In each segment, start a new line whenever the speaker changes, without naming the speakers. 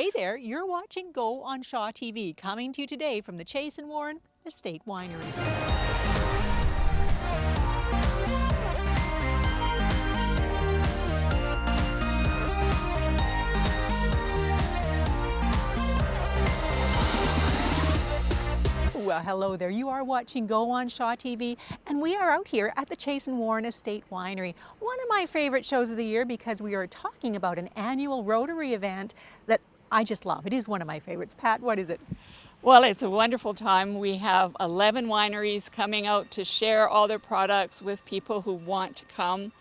Hey there, you're watching Go on Shaw TV, coming to you today from the Chase and Warren Estate Winery. Well, hello there. You are watching Go on Shaw TV, and we are out here at the Chase and Warren Estate Winery. One of my favorite shows of the year because we are talking about an annual Rotary event that I just love. It is one of my favorites. Pat, what is it?
Well, it's a wonderful time. We have 11 wineries coming out to share all their products with people who want to come.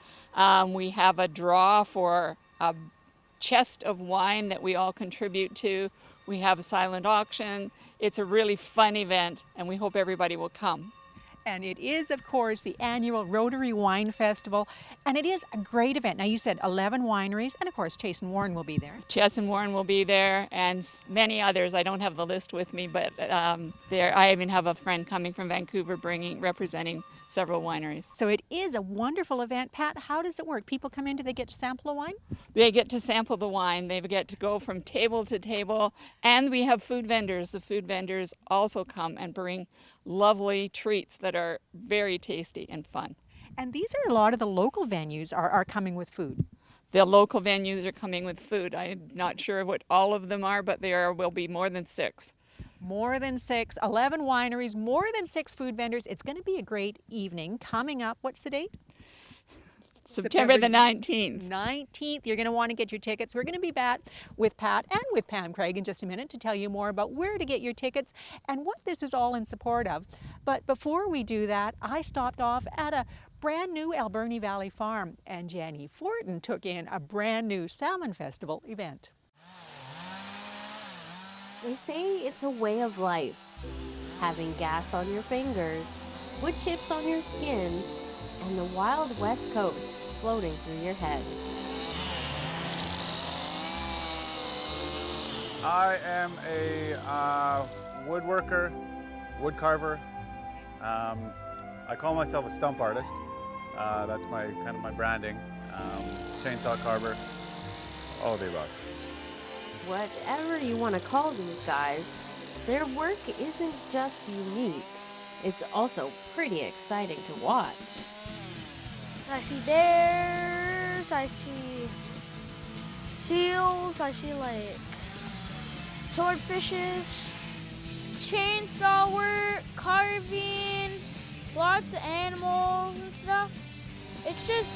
We have a draw for a chest of wine that we all contribute to. We have a silent auction. It's a really fun event, and we hope everybody will come.
And it is, of course, the annual Rotary Wine Festival, and it is a great event. Now, you said 11 wineries, and of course, Chase and Warren will be there.
Chase and Warren will be there, and many others. I don't have the list with me, but I even have a friend coming from Vancouver representing several wineries.
So it is a wonderful event. Pat, how does it work? People come in, do they get to sample a wine?
They get to sample the wine. They get to go from table to table, and we have food vendors. The food vendors also come and bring lovely treats that are very tasty and fun.
And these are a lot of the local venues are coming with food.
The local venues are coming with food. I'm not sure what all of them are, but will be more than 6.
More than 6, 11 wineries, more than 6 food vendors. It's going to be a great evening. Coming up, what's the date?
September the 19th.
19th. You're going to want to get your tickets. We're going to be back with Pat and with Pam Craig in just a minute to tell you more about where to get your tickets and what this is all in support of. But before we do that, I stopped off at a brand new Alberni Valley farm, and Jenny Fortin took in a brand new Salmon Festival event.
They say it's a way of life, having gas on your fingers, wood chips on your skin, and the wild west coast floating through your head.
I am a woodworker, wood carver. I call myself a stump artist. That's my kind of my branding. Chainsaw carver, all day rock.
Whatever you want to call these guys, their work isn't just unique, it's also pretty exciting to watch.
I see bears, I see seals, I see like swordfishes, chainsaw work, carving, lots of animals and stuff. It's just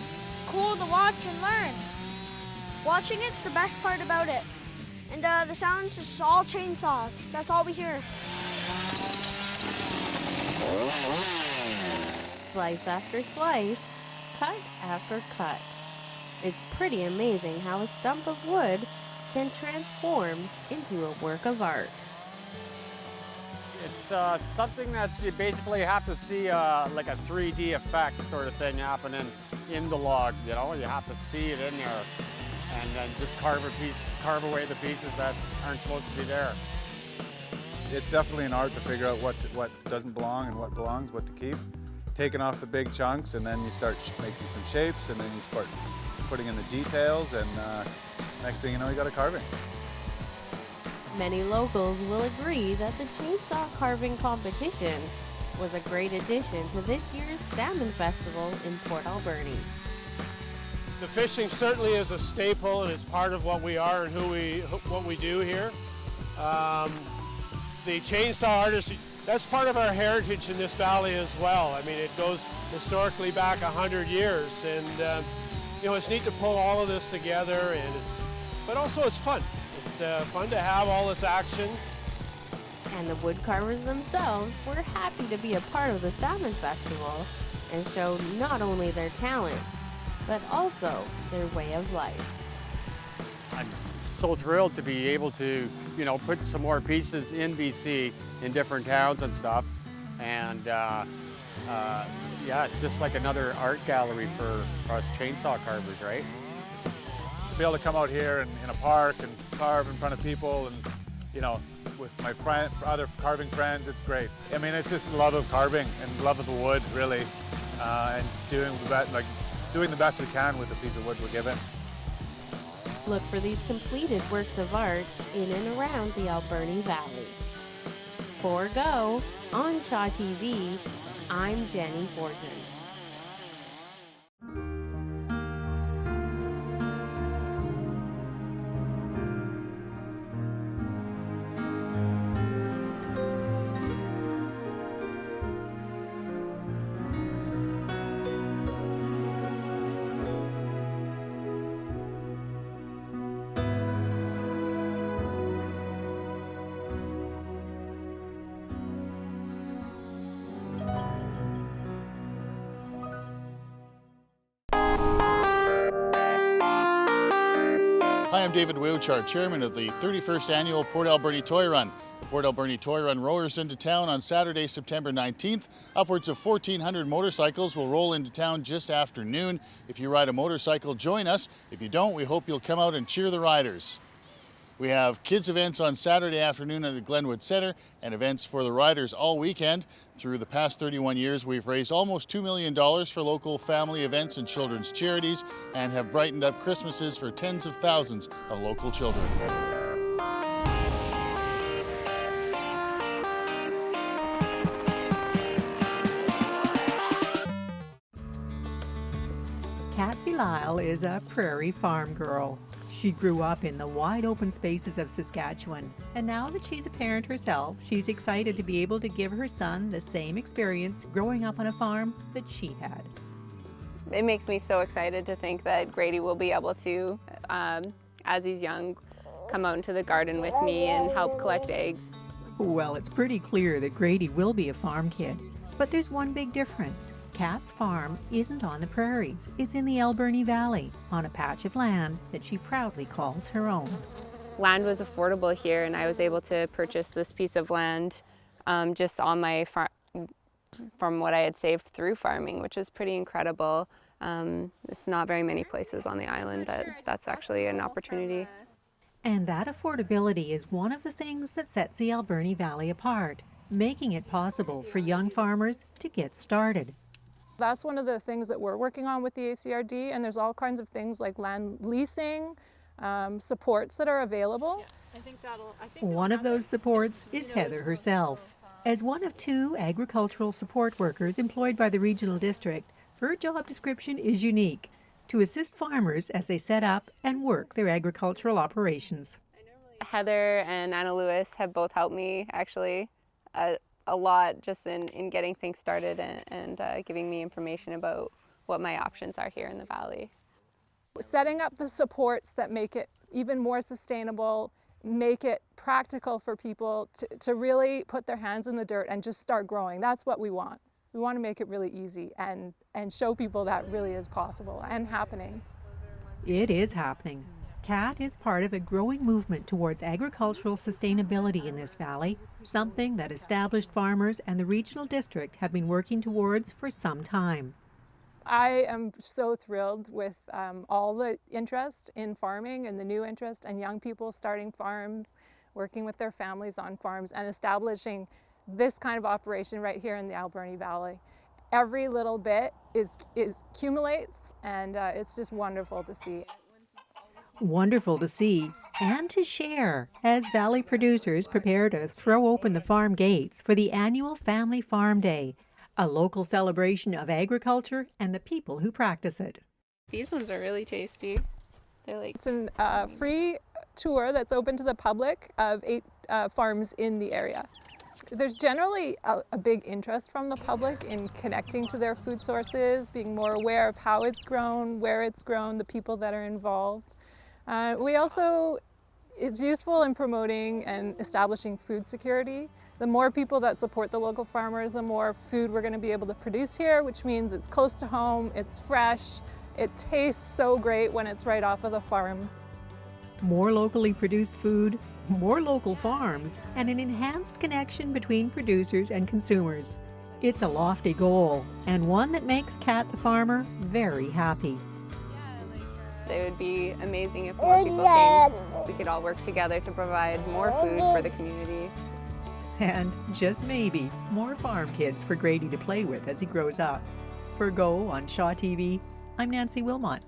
cool to watch and learn. Watching it's the best part about it. And the sound's just all chainsaws. That's all we hear.
Slice after slice, cut after cut. It's pretty amazing how a stump of wood can transform into a work of art.
It's something that you basically have to see like a 3D effect sort of thing happening in the log. You know, you have to see it in there, and then just carve away the pieces that aren't supposed to be there.
It's definitely an art to figure out what doesn't belong and what belongs, what to keep. Taking off the big chunks, and then you start making some shapes, and then you start putting in the details, and next thing you know, you got a carving.
Many locals will agree that the chainsaw carving competition was a great addition to this year's Salmon Festival in Port Alberni.
The fishing certainly is a staple, and it's part of what we are and what we do here. The chainsaw artist, that's part of our heritage in this valley as well. I mean, it goes historically back 100 years, and you know, it's neat to pull all of this together, but also it's fun. It's fun to have all this action.
And the wood carvers themselves were happy to be a part of the Salmon Festival and show not only their talent, but also their way of life.
I'm so thrilled to be able to, you know, put some more pieces in BC in different towns and stuff. And yeah, it's just like another art gallery for us chainsaw carvers, right?
To be able to come out here in a park and carve in front of people, and you know, with my other carving friends, it's great. I mean, it's just love of carving and love of the wood, really, and doing the best we can with the piece of wood we're given.
Look for these completed works of art in and around the Alberni Valley. For Go, on Shaw TV, I'm Jenny Fortin.
Hi, I'm David Wauchar, chairman of the 31st annual Port Alberni Toy Run. The Port Alberni Toy Run rollers into town on Saturday, September 19th. Upwards of 1,400 motorcycles will roll into town just after noon. If you ride a motorcycle, join us. If you don't, we hope you'll come out and cheer the riders. We have kids events on Saturday afternoon at the Glenwood Centre and events for the riders all weekend. Through the past 31 years, we've raised almost $2 million for local family events and children's charities and have brightened up Christmases for tens of thousands of local children.
Kat Belisle is a prairie farm girl. She grew up in the wide open spaces of Saskatchewan, and now that she's a parent herself, she's excited to be able to give her son the same experience growing up on a farm that she had.
It makes me so excited to think that Grady will be able to, as he's young, come out into the garden with me and help collect eggs.
Well, it's pretty clear that Grady will be a farm kid, but there's one big difference. Kat's farm isn't on the prairies. It's in the Alberni Valley, on a patch of land that she proudly calls her own.
Land was affordable here, and I was able to purchase this piece of land just on my farm from what I had saved through farming, which is pretty incredible. It's not very many places on the island that's actually an opportunity.
And that affordability is one of the things that sets the Alberni Valley apart, making it possible for young farmers to get started.
That's one of the things that we're working on with the ACRD, and there's all kinds of things like land leasing, supports that are available.
One of those supports is Heather herself. As one of 2 agricultural support workers employed by the regional district, her job description is unique: to assist farmers as they set up and work their agricultural operations.
Heather and Anna Lewis have both helped me actually a lot just in getting things started and giving me information about what my options are here in the valley.
Setting up the supports that make it even more sustainable, make it practical for people to really put their hands in the dirt and just start growing. That's what we want. We want to make it really easy and show people that really is possible and happening.
It is happening. Kat is part of a growing movement towards agricultural sustainability in this valley, something that established farmers and the regional district have been working towards for some time.
I am so thrilled with all the interest in farming and the new interest and young people starting farms, working with their families on farms and establishing this kind of operation right here in the Alberni Valley. Every little bit accumulates, and it's just wonderful to see.
Wonderful to see and to share as Valley producers prepare to throw open the farm gates for the annual Family Farm Day, a local celebration of agriculture and the people who practice it.
These ones are really tasty. They're like...
It's a free tour that's open to the public of 8 farms in the area. There's generally a big interest from the public in connecting to their food sources, being more aware of how it's grown, where it's grown, the people that are involved. It's useful in promoting and establishing food security. The more people that support the local farmers, the more food we're going to be able to produce here, which means it's close to home, it's fresh, it tastes so great when it's right off of the farm.
More locally produced food, more local farms, and an enhanced connection between producers and consumers. It's a lofty goal, and one that makes Kat the farmer very happy.
It would be amazing if more people came. We could all work together to provide more food for the community.
And just maybe, more farm kids for Grady to play with as he grows up. For Go on Shaw TV, I'm Nancy Wilmot.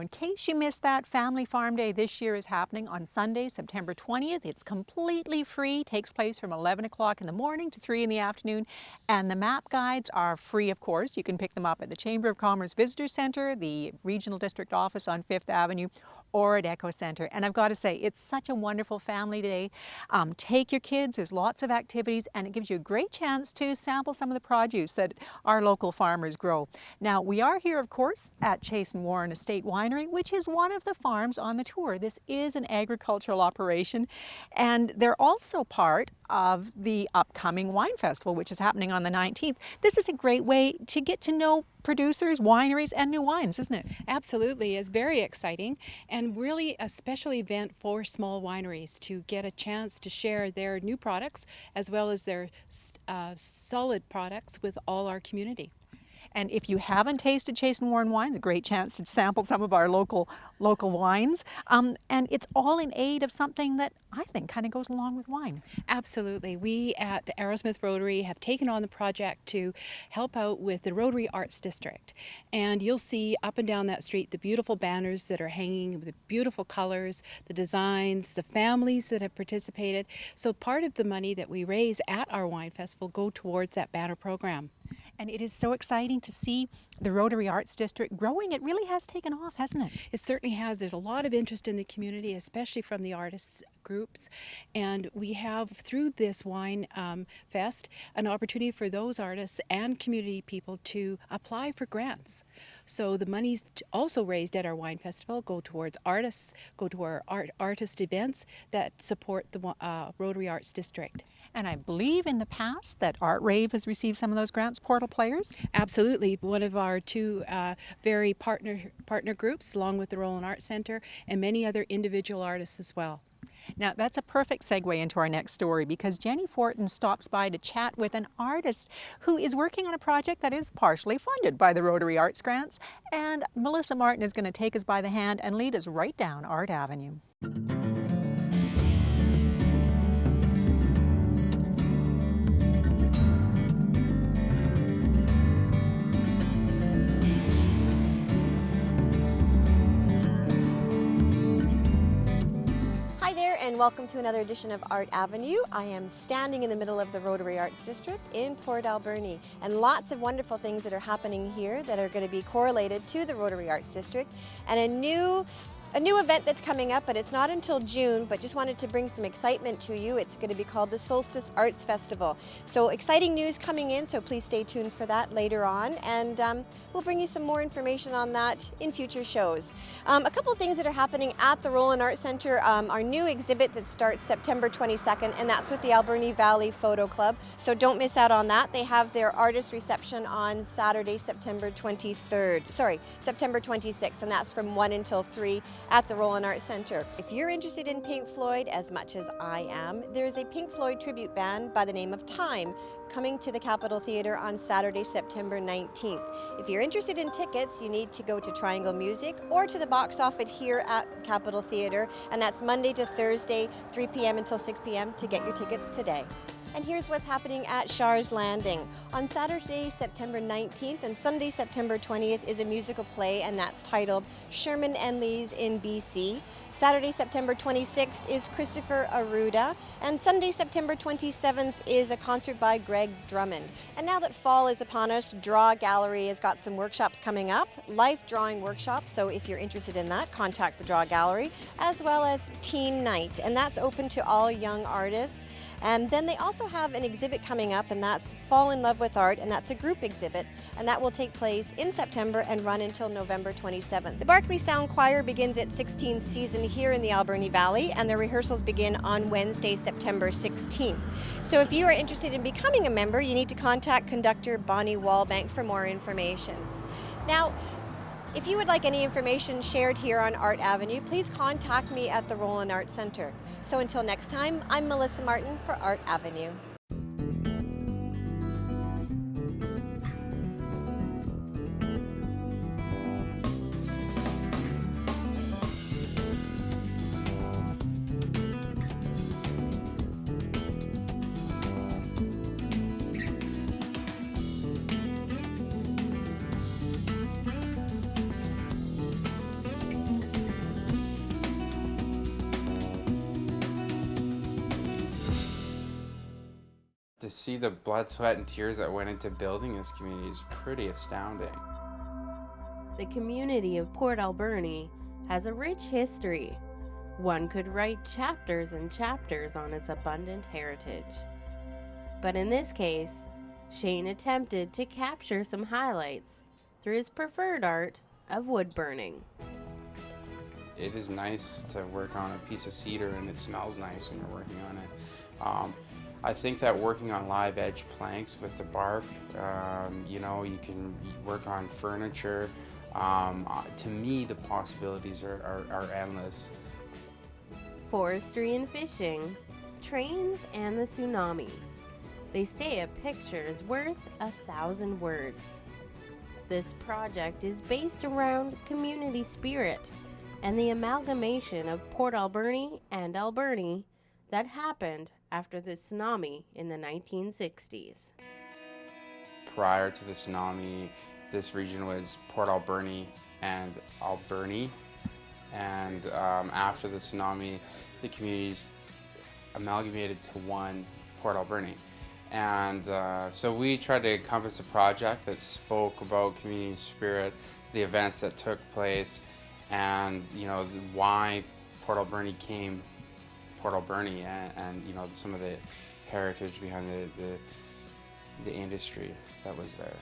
in case you missed that, Family Farm Day this year is happening on Sunday, September 20th. It's completely free, takes place from 11 o'clock in the morning to 3 in the afternoon, and the map guides are free, of course. You can pick them up at the Chamber of Commerce Visitor Center, the Regional District Office on 5th Avenue, or at Echo Center. And I've got to say, it's such a wonderful family day. Take your kids, there's lots of activities, and it gives you a great chance to sample some of the produce that our local farmers grow. Now, we are here, of course, at Chase and Warren Estate Winery, which is one of the farms on the tour. This is an agricultural operation, and they're also part of the upcoming Wine Festival, which is happening on the 19th. This is a great way to get to know producers, wineries, and new wines, isn't it?
Absolutely. It's very exciting and really a special event for small wineries to get a chance to share their new products as well as their solid products with all our community.
And if you haven't tasted Chase and Warren wines, a great chance to sample some of our local wines. And it's all in aid of something that I think kind of goes along with wine.
Absolutely. We at the Arrowsmith Rotary have taken on the project to help out with the Rotary Arts District. And you'll see up and down that street the beautiful banners that are hanging with the beautiful colors, the designs, the families that have participated. So part of the money that we raise at our wine festival go towards that banner program.
And it is so exciting to see the Rotary Arts District growing. It really has taken off, hasn't it?
It certainly has. There's a lot of interest in the community, especially from the artists groups. And we have, through this wine fest, an opportunity for those artists and community people to apply for grants. So the monies also raised at our wine festival go towards artists, go to our artist events that support the Rotary Arts District.
And I believe in the past that Art Rave has received some of those grants, Portal Players.
Absolutely. One of our two very partner groups, along with the Roland Arts Center and many other individual artists as well.
Now, that's a perfect segue into our next story, because Jenny Fortin stops by to chat with an artist who is working on a project that is partially funded by the Rotary Arts Grants. And Melissa Martin is going to take us by the hand and lead us right down Art Avenue.
Hi there, and welcome to another edition of Art Avenue. I am standing in the middle of the Rotary Arts District in Port Alberni, and lots of wonderful things that are happening here that are going to be correlated to the Rotary Arts District, and a new event that's coming up, but it's not until June, but just wanted to bring some excitement to you. It's going to be called the Solstice Arts Festival. So exciting news coming in, so please stay tuned for that later on, and we'll bring you some more information on that in future shows. A couple of things that are happening at the Roland Arts Center, our new exhibit that starts September 22nd, and that's with the Alberni Valley Photo Club, so don't miss out on that. They have their artist reception on Saturday, September 26th, and that's from 1 until 3 at the Roland Arts Center. If you're interested in Pink Floyd as much as I am, there's a Pink Floyd tribute band by the name of Time coming to the Capitol Theatre on Saturday, September 19th. If you're interested in tickets, you need to go to Triangle Music or to the box office here at Capitol Theatre, and that's Monday to Thursday, 3 p.m. until 6 p.m. to get your tickets today. And here's what's happening at Shar's Landing. On Saturday, September 19th and Sunday, September 20th is a musical play, and that's titled Sherman and Lee's in BC. Saturday, September 26th is Christopher Arruda, and Sunday, September 27th is a concert by Greg Drummond. And now that fall is upon us, Draw Gallery has got some workshops coming up, life drawing workshops, so if you're interested in that, contact the Draw Gallery, as well as Teen Night, and that's open to all young artists. And then they also have an exhibit coming up, and that's Fall in Love with Art, and that's a group exhibit, and that will take place in September and run until November 27th. The Barclay Sound Choir begins its 16th season here in the Alberni Valley, and their rehearsals begin on Wednesday, September 16th. So if you are interested in becoming a member, you need to contact conductor Bonnie Wallbank for more information. Now, if you would like any information shared here on Art Avenue, please contact me at the Roland Arts Center. So until next time, I'm Melissa Martin for Art Avenue.
see the blood, sweat, and tears that went into building this community is pretty astounding.
The community of Port Alberni has a rich history. One could write chapters and chapters on its abundant heritage. But in this case, Shane attempted to capture some highlights through his preferred art of wood burning.
It is nice to work on a piece of cedar, and it smells nice when you're working on it. I think that working on live edge planks with the bark, you know, you can work on furniture. To me, the possibilities are endless.
Forestry and fishing, trains and the tsunami. They say a picture is worth 1,000 words. This project is based around community spirit and the amalgamation of Port Alberni and Alberni that happened after the tsunami in the 1960s.
Prior to the tsunami, this region was Port Alberni and Alberni. And after the tsunami, the communities amalgamated to one Port Alberni. And so we tried to encompass a project that spoke about community spirit, the events that took place, and you know why Port Alberni came Port Alberni, and you know some of the heritage behind the industry that was there.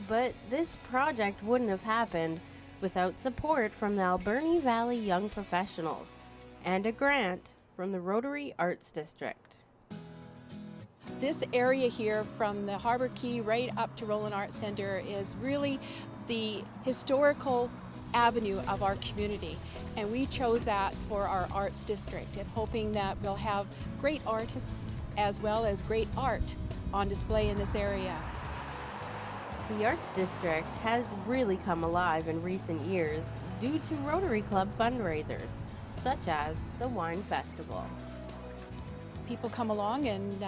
But this project wouldn't have happened without support from the Alberni Valley Young Professionals and a grant from the Rotary Arts District.
This area here from the Harbor Quay right up to Roland Arts Centre is really the historical avenue of our community, and we chose that for our arts district, and hoping that we'll have great artists as well as great art on display in this area.
The Arts District has really come alive in recent years due to Rotary Club fundraisers, such as the Wine Festival.
People come along and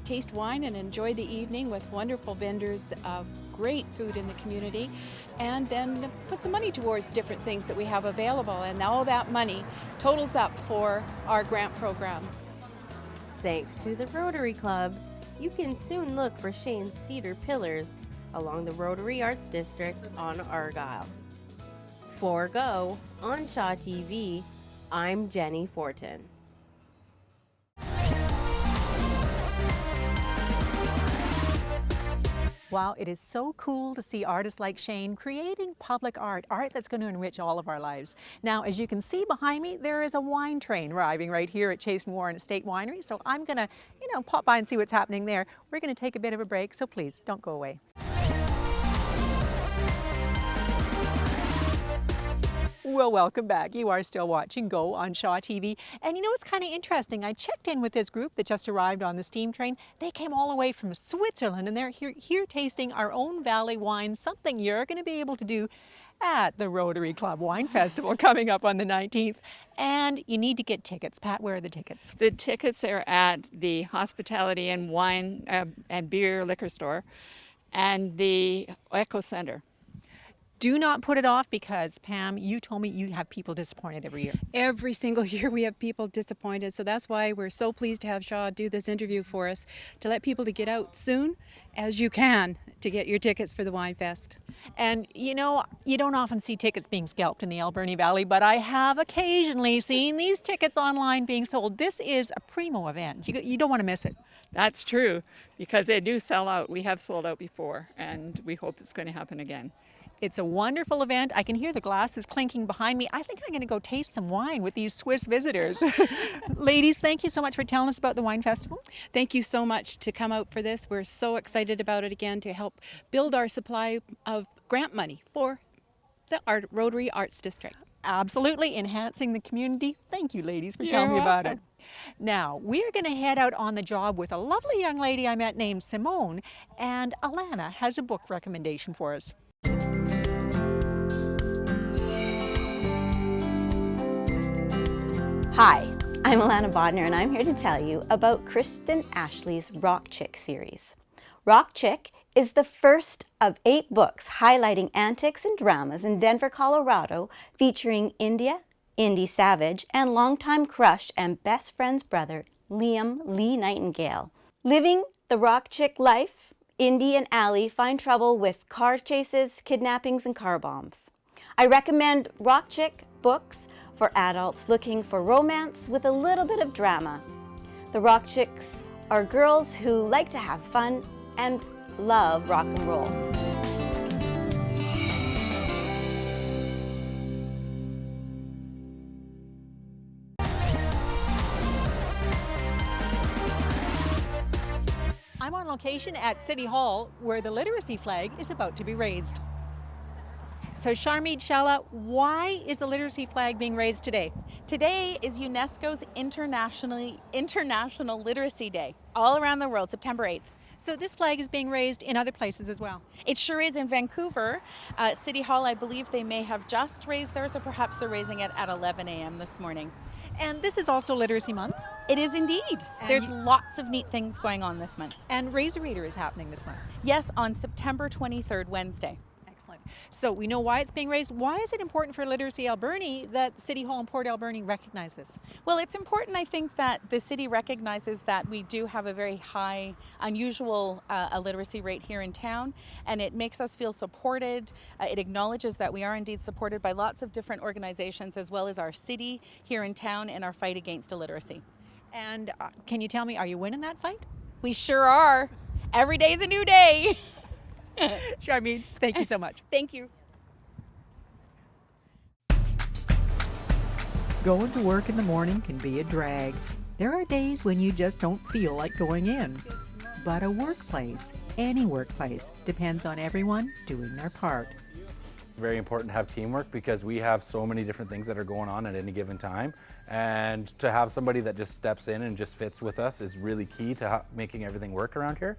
taste wine and enjoy the evening with wonderful vendors of great food in the community, and then put some money towards different things that we have available, and all that money totals up for our grant program.
Thanks to the Rotary Club, you can soon look for Shane's cedar pillars along the Rotary Arts District on Argyle. For Go, on Shaw TV, I'm Jenny Fortin.
Wow, it is so cool to see artists like Shane creating public art that's going to enrich all of our lives. Now, as you can see behind me, there is a wine train arriving right here at Chase and Warren Estate Winery, so I'm going to, pop by and see what's happening there. We're going to take a bit of a break, so please don't go away. Well, welcome back. You are still watching Go on Shaw TV. And you know what's kind of interesting? I checked in with this group that just arrived on the steam train. They came all the way from Switzerland, and they're here tasting our own valley wine, something you're going to be able to do at the Rotary Club Wine Festival coming up on the 19th. And you need to get tickets. Pat, where are the tickets?
The tickets are at the Hospitality and Wine and Beer Liquor Store and the Eco Center.
Do not put it off, because Pam, you told me you have people disappointed every year.
Every single year we have people disappointed, so that's why we're so pleased to have Shaw do this interview for us, to let people to get out soon as you can to get your tickets for the Wine Fest.
And you don't often see tickets being scalped in the Alberni Valley, but I have occasionally seen these tickets online being sold. This is a primo event. You don't want to miss it.
That's true, because they do sell out. We have sold out before, and we hope it's going to happen again.
It's a wonderful event. I can hear the glasses clinking behind me. I think I'm going to go taste some wine with these Swiss visitors. Ladies, thank you so much for telling us about the Wine Festival.
Thank you so much to come out for this. We're so excited about it again, to help build our supply of grant money for the Rotary Arts District.
Absolutely, enhancing the community. Thank you, ladies, for telling me about it. Now, we're going to head out on the job with a lovely young lady I met named Simone, and Alana has a book recommendation for us.
Hi, I'm Alana Bodner, and I'm here to tell you about Kristen Ashley's Rock Chick series. Rock Chick is the first of 8 books highlighting antics and dramas in Denver, Colorado, featuring India, Indy Savage, and longtime crush and best friend's brother, Liam Lee Nightingale. Living the rock chick life, Indy and Allie find trouble with car chases, kidnappings, and car bombs. I recommend Rock Chick books for adults looking for romance with a little bit of drama. The Rock Chicks are girls who like to have fun and love rock and roll.
I'm on location at City Hall where the literacy flag is about to be raised. So Sharmeed Shalla, why is the literacy flag being raised today?
Today is UNESCO's International Literacy Day, all around the world, September 8th.
So this flag is being raised in other places as well?
It sure is in Vancouver. City Hall, I believe they may have just raised theirs, or perhaps they're raising it at 11 a.m. this morning.
And this is also Literacy Month?
It is indeed.
And
There's lots of neat things going on this month.
And Raise a Reader is happening this month?
Yes, on September 23rd, Wednesday.
Excellent. So we know why it's being raised. Why is it important for Literacy Alberni that City Hall and Port Alberni recognize this?
Well, it's important, I think, that the city recognizes that we do have a very high, unusual illiteracy rate here in town, and it makes us feel supported. It acknowledges that we are indeed supported by lots of different organizations, as well as our city here in town in our fight against illiteracy.
And can you tell me, are you winning that fight?
We sure are. Every day's a new day.
Sharmeed, thank you so much.
Thank you.
Going to work in the morning can be a drag. There are days when you just don't feel like going in. But a workplace, any workplace, depends on everyone doing their part.
Very important to have teamwork because we have so many different things that are going on at any given time, and to have somebody that just steps in and just fits with us is really key to making everything work around here.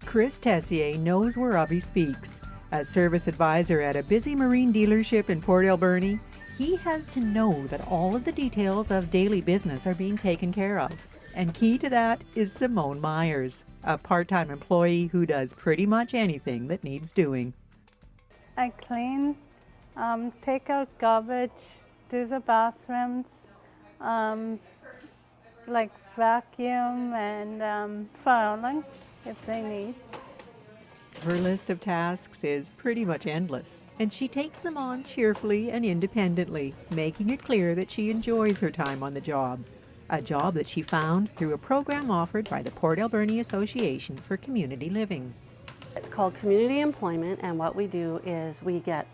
Chris Tessier knows whereof he speaks. A service advisor at a busy marine dealership in Port Alberni, he has to know that all of the details of daily business are being taken care of. And key to that is Simone Myers, a part-time employee who does pretty much anything that needs doing.
I clean, take out garbage, do the bathrooms, like vacuum and filing if they need.
Her list of tasks is pretty much endless, and she takes them on cheerfully and independently, making it clear that she enjoys her time on the job. A job that she found through a program offered by the Port Alberni Association for Community Living.
It's called Community Employment, and what we do is we get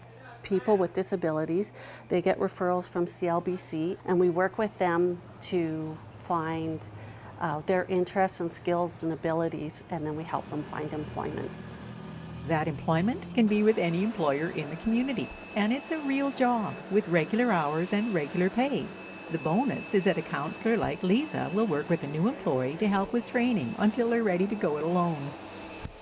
people with disabilities, they get referrals from CLBC, and we work with them to find their interests and skills and abilities, and then we help them find employment.
That employment can be with any employer in the community, and it's a real job with regular hours and regular pay. The bonus is that a counselor like Lisa will work with a new employee to help with training until they're ready to go it alone.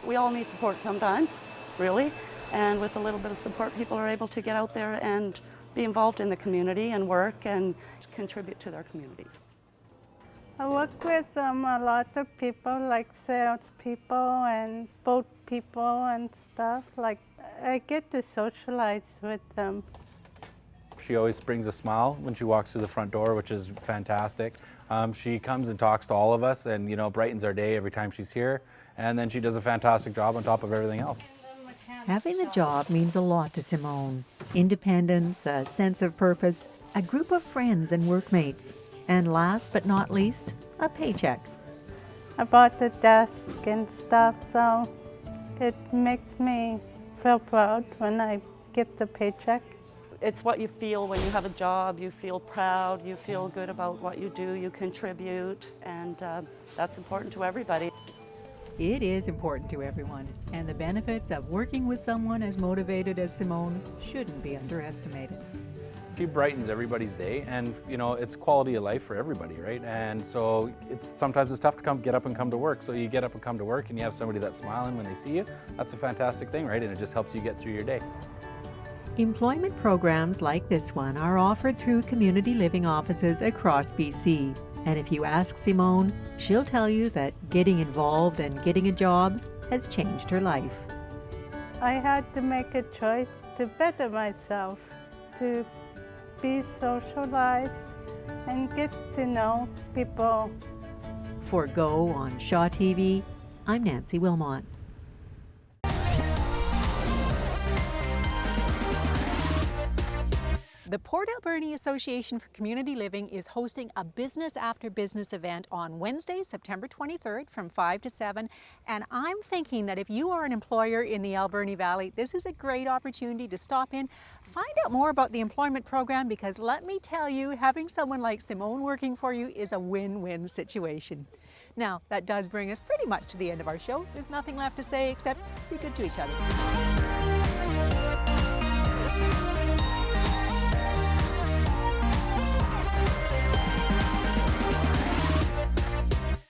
We all need support sometimes, really, and with a little bit of support, people are able to get out there and be involved in the community and work and contribute to their communities.
I work with a lot of people, like salespeople and boat people and stuff. Like, I get to socialize with them.
She always brings a smile when she walks through the front door, which is fantastic. She comes and talks to all of us and, you know, brightens our day every time she's here. And then she does a fantastic job on top of everything else.
Having the job means a lot to Simone. Independence, a sense of purpose, a group of friends and workmates, and last but not least, a paycheck.
I bought the desk and stuff, so it makes me feel proud when I get the paycheck.
It's what you feel when you have a job. You feel proud, you feel good about what you do, you contribute, and that's important to everybody.
It is important to everyone, and the benefits of working with someone as motivated as Simone shouldn't be underestimated.
She brightens everybody's day, and you know, it's quality of life for everybody, right? And so sometimes it's tough to get up and come to work. So you get up and come to work and you have somebody that's smiling when they see you. That's a fantastic thing, right? And it just helps you get through your day.
Employment programs like this one are offered through community living offices across BC. And if you ask Simone, she'll tell you that getting involved and getting a job has changed her life.
I had to make a choice to better myself, to be socialized and get to know people
For Go on Shaw TV, I'm Nancy Wilmot. The Port Alberni Association for Community Living is hosting a Business After Business event on Wednesday, September 23rd from 5 to 7. And I'm thinking that if you are an employer in the Alberni Valley, this is a great opportunity to stop in, find out more about the employment program, because let me tell you, having someone like Simone working for you is a win-win situation. Now, that does bring us pretty much to the end of our show. There's nothing left to say except be good to each other.